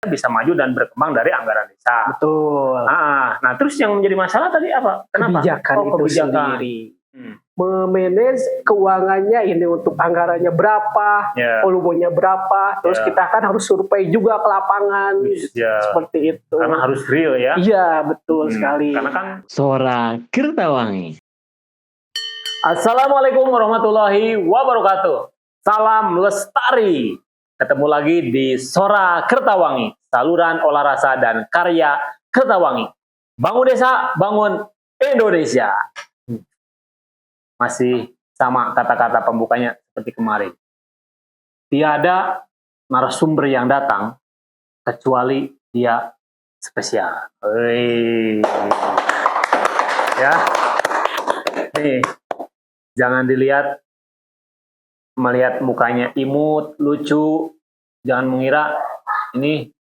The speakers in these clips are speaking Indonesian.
bisa maju dan berkembang dari anggaran desa. Betul. Nah, terus yang menjadi masalah tadi apa? Kenapa? Kebijakan itu sendiri. Memanage keuangannya ini untuk anggarannya berapa, volumenya berapa, terus kita kan harus survei juga ke lapangan, seperti itu. Karena harus real ya. Iya, betul sekali. Karena kan Sora Kertawangi. Assalamualaikum warahmatullahi wabarakatuh. Salam lestari. Ketemu lagi di Sora Kertawangi, saluran olah rasa dan karya Kertawangi. Bangun desa, bangun Indonesia. Masih sama kata-kata pembukanya seperti kemarin. Tiada narasumber yang datang kecuali dia spesial. Ya, nih, jangan melihat mukanya imut, lucu, jangan mengira ini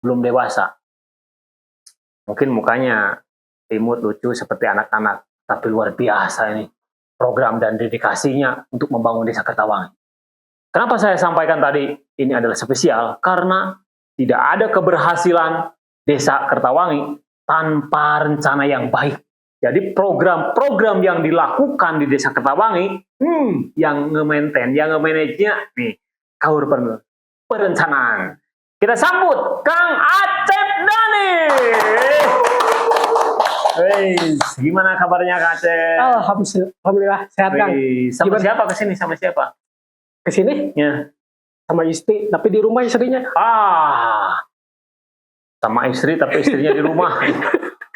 belum dewasa. Mungkin mukanya imut, lucu seperti anak-anak, tapi luar biasa ini program dan dedikasinya untuk membangun desa Kertawangi. Kenapa saya sampaikan tadi ini adalah spesial? Karena tidak ada keberhasilan desa Kertawangi tanpa rencana yang baik. Jadi program-program yang dilakukan di desa Kertawangi, yang nge-maintain, yang nge-manage-nya nih, Kaur Perencanaan. Kita sambut Kang Acep Dhani. Gimana kabarnya Kang Acep? Alhamdulillah sehat Kang. Sama siapa kesini? Sama siapa? Kesini? Ya. Sama istri, tapi di rumah istrinya. Sama istri tapi istrinya di rumah.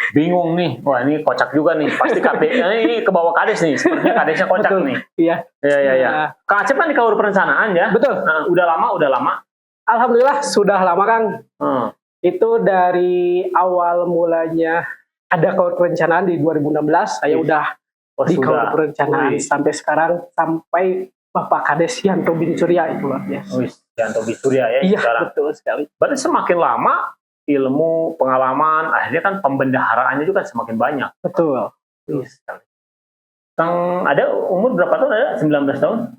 Bingung nih, wah ini kocak juga nih. Pasti ini ke bawah kades nih, sepertinya kadesnya kocak. Betul. Nih. Iya. Iya. Kang Acep kan di Kaur Perencanaan ya? Betul. Udah lama. Alhamdulillah sudah lama Kang. Itu dari awal mulanya ada Kaur Perencanaan di 2016, saya udah di Kaur Perencanaan sampai sekarang, sampai Bapak Kades Yanto Bin Surya itu luar biasa. Yanto Bin Surya ya. Iya, sekarang. betul sekali. Berarti semakin lama ilmu, pengalaman, akhirnya kan pembendaharaannya juga semakin banyak. Betul. Kang ada umur berapa tahun? Ada 19 tahun?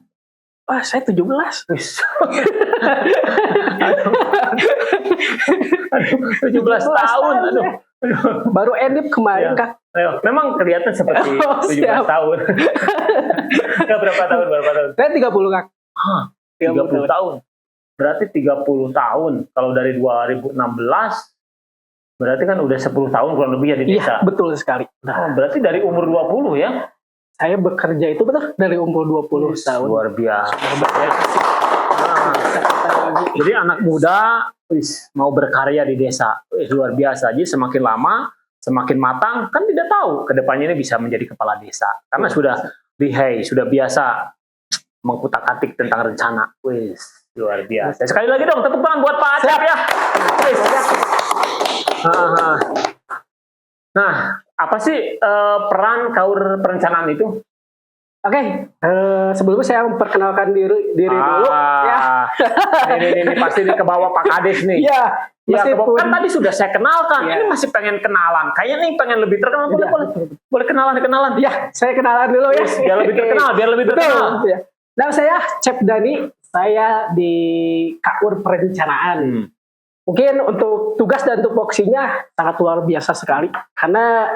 Wah, saya 17. 17 tahun. Aduh. Baru edip kemarin, Kak. Memang kelihatan seperti 17 tahun. Berapa tahun? Saya 30, Kak. 30 tahun. Berarti 30 tahun. Kalau dari 2016, berarti kan udah 10 tahun kurang lebih ya di desa. Iya, betul sekali. Berarti dari umur 20 ya? Saya bekerja itu betul dari umur 20 tahun. Luar biasa. Jadi anak muda mau berkarya di desa. Luar biasa. Jadi semakin lama, semakin matang, kan tidak tahu kedepannya ini bisa menjadi kepala desa. Karena sudah lihai, sudah biasa mengkutak-atik tentang rencana. Luar biasa. Sekali lagi dong, tepuk tangan buat Pak Acep ya. Nah, apa sih peran Kaur Perencanaan itu? Oke, sebelumnya saya memperkenalkan diri dulu. Ya. Ini pasti ke bawah Pak Kades nih. Iya. Ya, kan tadi sudah saya kenalkan. Ini masih pengen kenalan. Kayaknya nih pengen lebih terkenal. Boleh kenalan. Ya, saya kenalan dulu ya. Biar lebih terkenal. Ya. Nah, saya Acep Dhani. Saya di Kaur Perencanaan. Mungkin untuk tugas dan tupoksinya sangat luar biasa sekali. Karena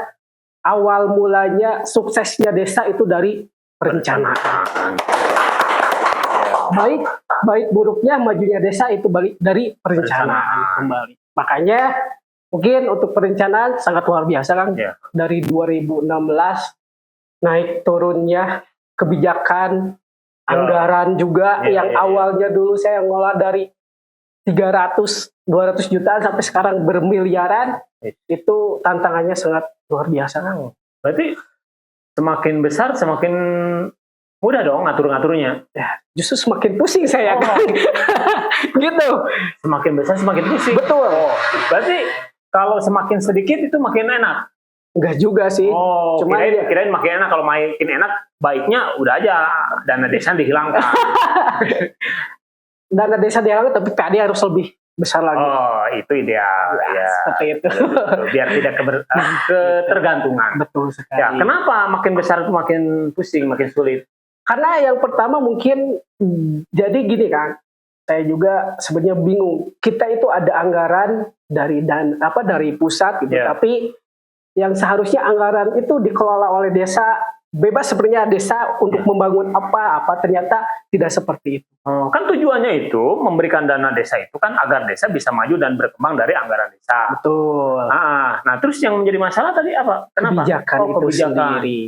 awal mulanya suksesnya desa itu dari perencanaan. Baik buruknya majunya desa itu balik dari perencanaan kembali. Makanya mungkin untuk perencanaan sangat luar biasa Kang. Dari 2016 naik turunnya kebijakan, anggaran juga yang awalnya dulu saya ngolah dari 300-200 jutaan sampai sekarang bermiliaran, itu tantangannya sangat luar biasa Kang. Berarti semakin besar semakin mudah dong ngatur-ngaturnya. Ya, justru semakin pusing saya Kang. Gitu. Semakin besar semakin pusing. Betul. Berarti kalau semakin sedikit itu makin enak. Enggak juga sih. Cuma kirain makin enak. Kalau makin enak, baiknya udah aja dana desa dihilangkan. Dana desa dihilangkan, tapi PAD harus lebih besar lagi. Itu ideal. Ya. Seperti itu. Biar tidak ketergantungan. Betul sekali. Ya, kenapa makin besar itu makin pusing, makin sulit? Karena yang pertama mungkin, jadi gini Kang, saya juga sebenarnya bingung. Kita itu ada anggaran dari pusat gitu, Yeah. tapi yang seharusnya anggaran itu dikelola oleh desa, bebas sebenarnya desa untuk membangun apa ternyata tidak seperti itu. Kan tujuannya itu memberikan dana desa itu kan agar desa bisa maju dan berkembang dari anggaran desa. Betul. Nah, terus yang menjadi masalah tadi apa? Kenapa? Kebijakan itu kebijakan sendiri.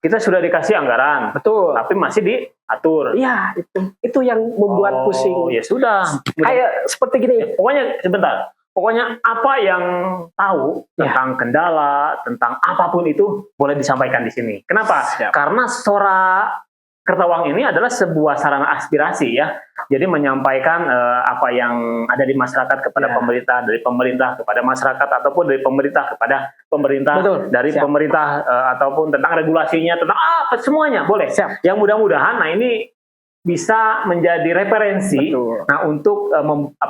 Kita sudah dikasih anggaran, Betul. tapi masih diatur. Iya, itu yang membuat pusing. Ya sudah. Kayak seperti gini. Pokoknya sebentar. Pokoknya apa yang tahu tentang kendala, tentang apapun itu boleh disampaikan di sini. Kenapa? Siap. Karena Suara Kertawang ini adalah sebuah sarana aspirasi ya. Jadi menyampaikan apa yang ada di masyarakat kepada pemerintah, dari pemerintah kepada masyarakat, ataupun dari pemerintah kepada pemerintah, Betul. dari Siap. pemerintah ataupun tentang regulasinya, tentang apa semuanya boleh. Siap. Yang mudah-mudahan, nah ini bisa menjadi referensi. Betul. Nah untuk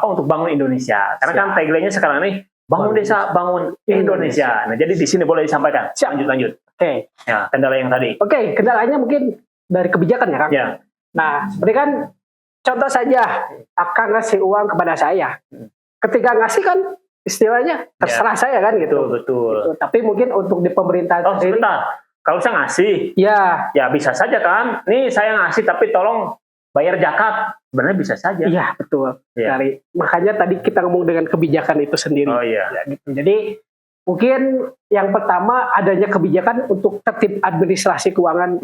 untuk bangun Indonesia. Karena kan tagline-nya sekarang ini bangun desa, bangun Indonesia. Nah jadi di sini boleh disampaikan. Siap. Lanjut. Oke. Ya, kendala yang tadi. Oke, kendalanya mungkin dari kebijakan ya, Kang. Ya. Nah, seperti kan contoh saja, Akang ngasih uang kepada saya. Ketika ngasih kan istilahnya terserah saya kan gitu. Betul. Gitu. Tapi mungkin untuk di pemerintahan sendiri. Sebentar. Kalau saya ngasih, Ya bisa saja kan. Nih saya ngasih tapi tolong bayar zakat. Sebenarnya bisa saja. Iya, betul. Ya. Makanya tadi kita ngomong dengan kebijakan itu sendiri. Oh iya. Ya, gitu. Jadi mungkin yang pertama adanya kebijakan untuk tertib administrasi keuangan.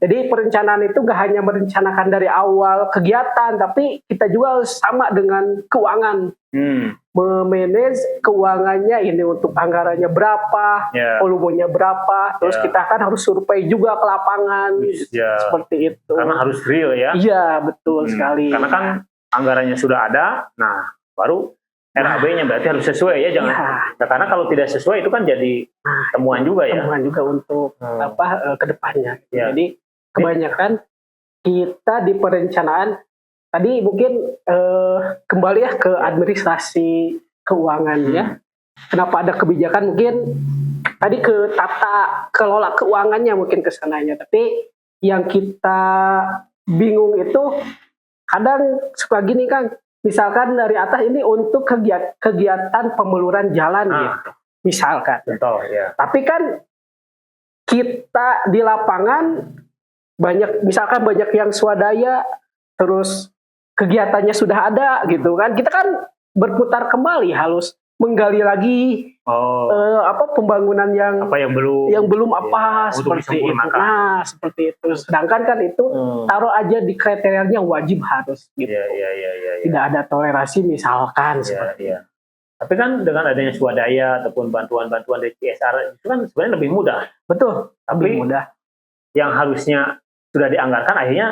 Jadi perencanaan itu nggak hanya merencanakan dari awal kegiatan, tapi kita juga harus sama dengan keuangan. Memanage keuangannya ini untuk anggarannya berapa, volumenya berapa, terus kita kan harus survei juga ke lapangan, seperti itu. Karena harus real ya. Iya, betul sekali. Karena kan anggarannya sudah ada, nah baru RAB-nya berarti harus sesuai ya, jangan. Nah, karena kalau tidak sesuai itu kan jadi temuan juga ya. Temuan juga untuk ke depannya. Ya. Jadi kebanyakan kita di perencanaan tadi mungkin kembali ya ke administrasi keuangan ya. Kenapa ada kebijakan mungkin tadi ke tata kelola keuangannya mungkin kesananya. Tapi yang kita bingung itu kadang suka gini Kang. Misalkan dari atas ini untuk kegiatan pemeluran jalan gitu. Misalkan. Betul, ya. Tapi kan kita di lapangan misalkan banyak yang swadaya, terus kegiatannya sudah ada gitu kan. Kita kan berputar kembali harus menggali lagi pembangunan yang belum seperti itu. Nah, seperti itu. Sedangkan kan itu taruh aja di kriterianya wajib harus gitu. Tidak ada toleransi misalkan seperti itu. Tapi kan dengan adanya swadaya ataupun bantuan-bantuan dari CSR itu kan sebenarnya lebih mudah. Betul, tapi lebih mudah. Yang harusnya sudah dianggarkan akhirnya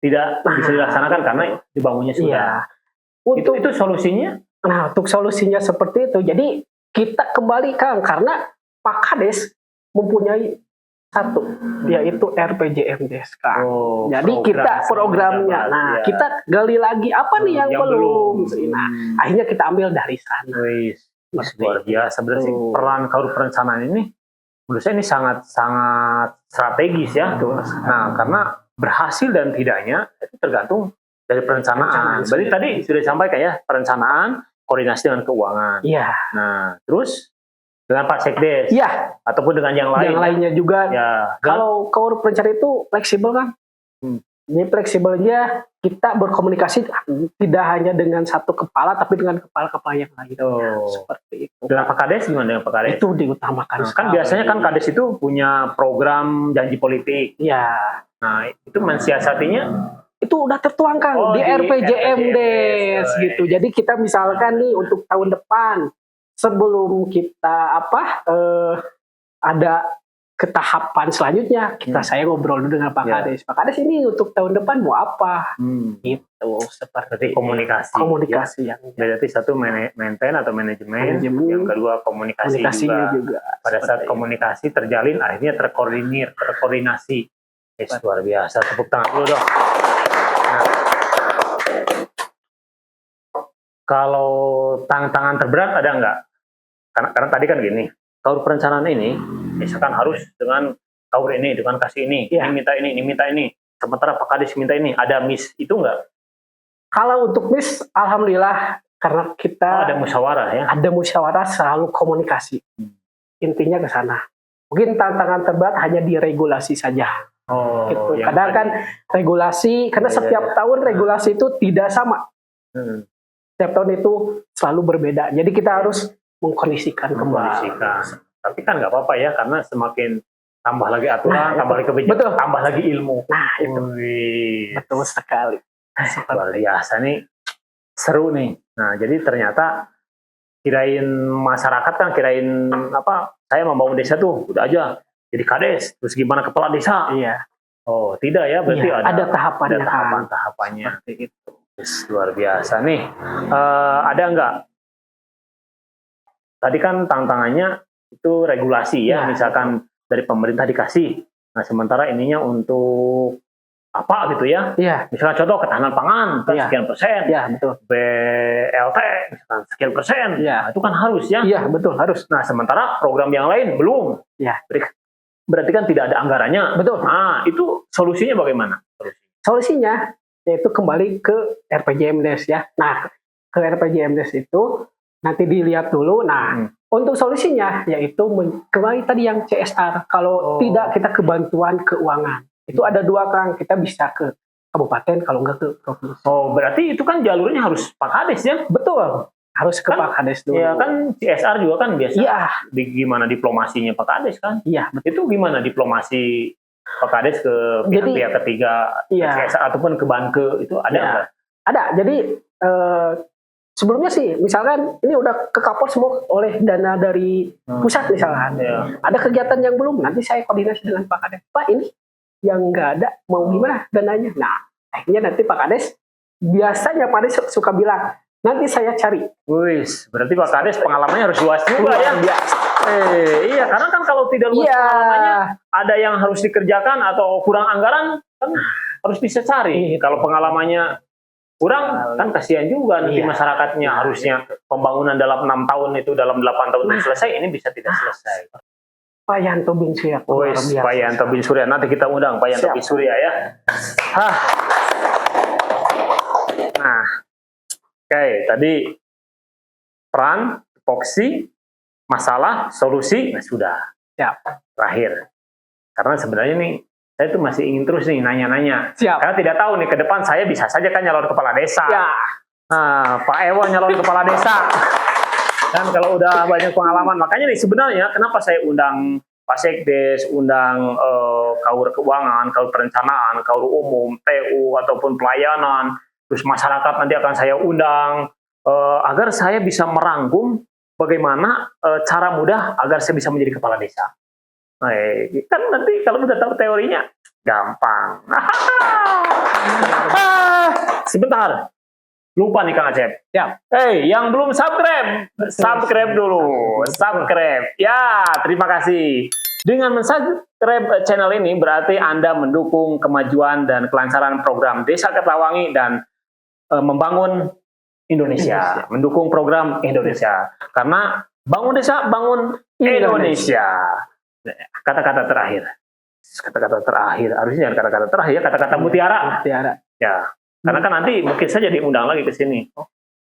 tidak bisa dilaksanakan karena dibangunnya sudah. Itu solusinya? Nah, untuk solusinya seperti itu. Jadi kita kembali Kang, karena Pak Kades mempunyai satu, yaitu RPJMDes Kang. Jadi kita programnya. Nah, kita gali lagi apa nih yang belum. Nah, akhirnya kita ambil dari sana. Luar biasa. Berarti peran Kaur Perencanaan ini menurut saya ini sangat strategis ya. Nah, karena berhasil dan tidaknya itu tergantung dari perencanaan. Berarti tadi sudah disampaikan ya, perencanaan, koordinasi dengan keuangan. Iya. Nah, terus dengan Pak Sekdes. Iya. Ataupun dengan yang lain. Yang lainnya juga. Ya. Kalau Kaur Perencanaan itu fleksibel kan? Ini fleksibelnya kita berkomunikasi tidak hanya dengan satu kepala, tapi dengan kepala-kepala yang lain. Seperti itu. Dengan Pak Kades gimana dengan Pak Kades? Itu diutamakan. Nah, kan biasanya kan Kades itu punya program janji politik. Iya. Nah, itu mensiasatinya itu udah tertuang Kang di RPJMDes gitu. Jadi kita misalkan nih untuk tahun depan sebelum kita ada ke tahapan selanjutnya saya ngobrol dulu dengan Pak Kades. Pak Kades ini untuk tahun depan mau apa? Gitu seperti komunikasi yang berarti satu maintain atau manajemen, yang kedua komunikasi juga. Pada saat komunikasi terjalin akhirnya terkoordinasi. Luar biasa, tepuk tangan dulu dong. Nah, kalau tantangan terberat ada nggak? Karena tadi kan gini, Kaur Perencanaan ini misalkan harus dengan Kaur ini, dengan kasih ini, ini minta ini, ini minta ini. sementara Pak Kades minta ini, ada miss itu nggak? Kalau untuk Miss, alhamdulillah karena kita Ada musyawarah ya? ada musyawarah, selalu komunikasi. Intinya ke sana. Mungkin tantangan terberat hanya di regulasi saja. Oh, Gitu. yang Kadang kan regulasi, karena Iya, setiap iya. tahun regulasi itu tidak sama. Hmm, Setiap tahun itu selalu berbeda. Jadi kita harus mengkondisikan kembali. mengkondisikan. Tapi kan nggak apa-apa ya, karena semakin tambah lagi aturan, Nah, tambah lagi kebijakan, betul. tambah lagi ilmu. Nah, itu Wih, betul sekali. luar biasa nih, seru nih. Nah, jadi ternyata kirain masyarakat kan kirain apa? Saya membangun desa tuh, udah aja jadi kades, terus gimana kepala desa? Iya. Oh, tidak ya, berarti Iya, ada tahapannya. ada kan. tahapan-tahapannya. Seperti itu. Yes, luar biasa nih. Ada nggak? Tadi kan tantangannya itu regulasi ya, Ya. misalkan dari pemerintah dikasih. Nah, sementara ininya untuk apa gitu ya? Iya, Misalnya contoh ketahanan pangan kan Iya. sekian persen, iya betul. BLT misalkan sekian persen. Iya. Nah, itu kan harus ya. Iya, betul, harus. Nah, sementara program yang lain belum. Iya. Berarti kan tidak ada anggarannya. Betul. Nah, itu solusinya bagaimana? Solusinya yaitu kembali ke RPJMDes ya. Nah, ke RPJMDes itu nanti dilihat dulu. Nah, untuk solusinya yaitu kembali tadi yang CSR. Kalau tidak kita ke bantuan keuangan. Itu ada dua kan, kita bisa ke kabupaten kalau enggak ke provinsi. Oh, berarti itu kan jalurnya harus Pak Kades ya? Betul. Harus ke Kan- Pak Kades dulu. Iya kan CSR juga kan biasa. Iya, Gimana diplomasinya Pak Kades kan? iya. Itu gimana diplomasi Pak Kades ke Jadi- pihak ketiga Iya. CSR ataupun ke Banke itu ada Iya. nggak? Ada. Jadi sebelumnya sih, misalkan ini udah ke-cover semua oleh dana dari pusat misalkan. Iya. Ada kegiatan yang belum, nanti saya koordinasi dengan Pak Kades. Pak, ini yang nggak ada, mau gimana dananya? Nah, akhirnya nanti Pak Kades, biasanya Pak Kades suka bilang, nanti saya cari. Wis, berarti Pak Kades pengalamannya harus luas juga ya. Luar biasa. Iya, karena kan kalau tidak luas Iya, pengalamannya, ada yang harus dikerjakan atau kurang anggaran, kan harus bisa cari. Iya. Kalau pengalamannya kurang, kan kasihan juga nanti Iya. masyarakatnya. Harusnya pembangunan dalam 6 tahun itu, dalam 8 tahun itu selesai, ini bisa tidak selesai. Pak Yanto bin Surya. luar Wis, biasa. Pak Yanto bin Surya. Nanti kita undang Pak Yanto Siap. bin Surya ya. Hah. Nah, oke, tadi peran, tupoksi, masalah, solusi, nah sudah. Siap. Terakhir. Karena sebenarnya nih, saya tuh masih ingin terus nih nanya-nanya. Siap. Karena tidak tahu nih, ke depan saya bisa saja kan nyalon kepala desa. Ya, Nah, Pak Ewo nyalon kepala desa. Dan kalau udah banyak pengalaman, makanya nih sebenarnya kenapa saya undang Pak Sekdes, undang Kaur Keuangan, Kaur Perencanaan, Kaur Umum, TU, ataupun pelayanan, terus masyarakat nanti akan saya undang, agar saya bisa merangkum bagaimana cara mudah agar saya bisa menjadi kepala desa. Nah, kan nanti kalau udah tahu teorinya, gampang. Sebentar. Lupa nih Kang Acep. siap. Yang belum subscribe dulu. Subscribe. Ya, terima kasih. Dengan mensubscribe channel ini berarti Anda mendukung kemajuan dan kelancaran program Desa Kertawangi dan membangun Indonesia. Mendukung program Indonesia. Karena bangun desa, bangun Indonesia. Kata-kata terakhir. Kata-kata terakhir. Harusnya kata-kata terakhir, kata-kata mutiara. Tiara. Ya. Karena kan nanti mungkin saja diundang lagi ke sini.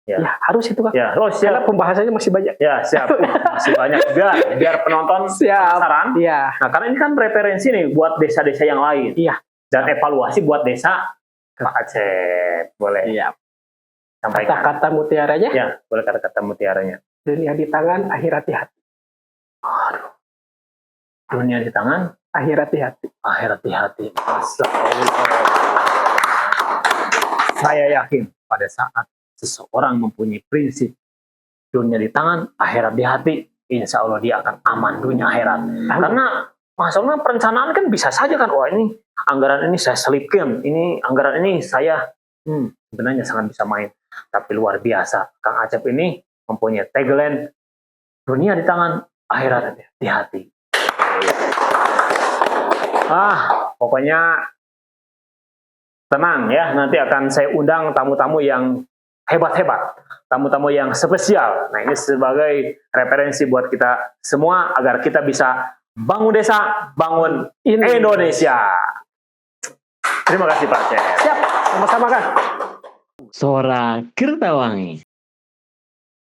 Ya, harus itu Kak. Ya, oh Karena siap. pembahasannya masih banyak. Ya, siap. Masih banyak juga biar penonton Siap. penasaran. Iya. Nah, karena ini kan referensi nih buat desa-desa yang lain. Iya. Dan evaluasi buat desa Pak Aceh. Boleh Iya. sampaikan. Kata-kata mutiaranya, Ya, boleh kata-kata mutiaranya. dunia di tangan, akhirat di hati. Dunia di tangan, Akhirat di hati. akhirat di hati. Masya Allah. Saya yakin pada saat seseorang mempunyai prinsip dunia di tangan, akhirat di hati, insya Allah dia akan aman dunia akhirat. Karena masalahnya perencanaan kan bisa saja kan, wah ini anggaran ini saya selipkan, ini anggaran ini saya sebenarnya sangat bisa main. Tapi luar biasa, Kang Acep ini mempunyai tagline dunia di tangan, akhirat di hati. Pokoknya tenang ya, nanti akan saya undang tamu-tamu yang hebat-hebat, tamu-tamu yang spesial. Nah, ini sebagai referensi buat kita semua agar kita bisa bangun desa, bangun Indonesia. Terima kasih Pak Chef. Siap, sama-sama Kang. Sora Kertawangi.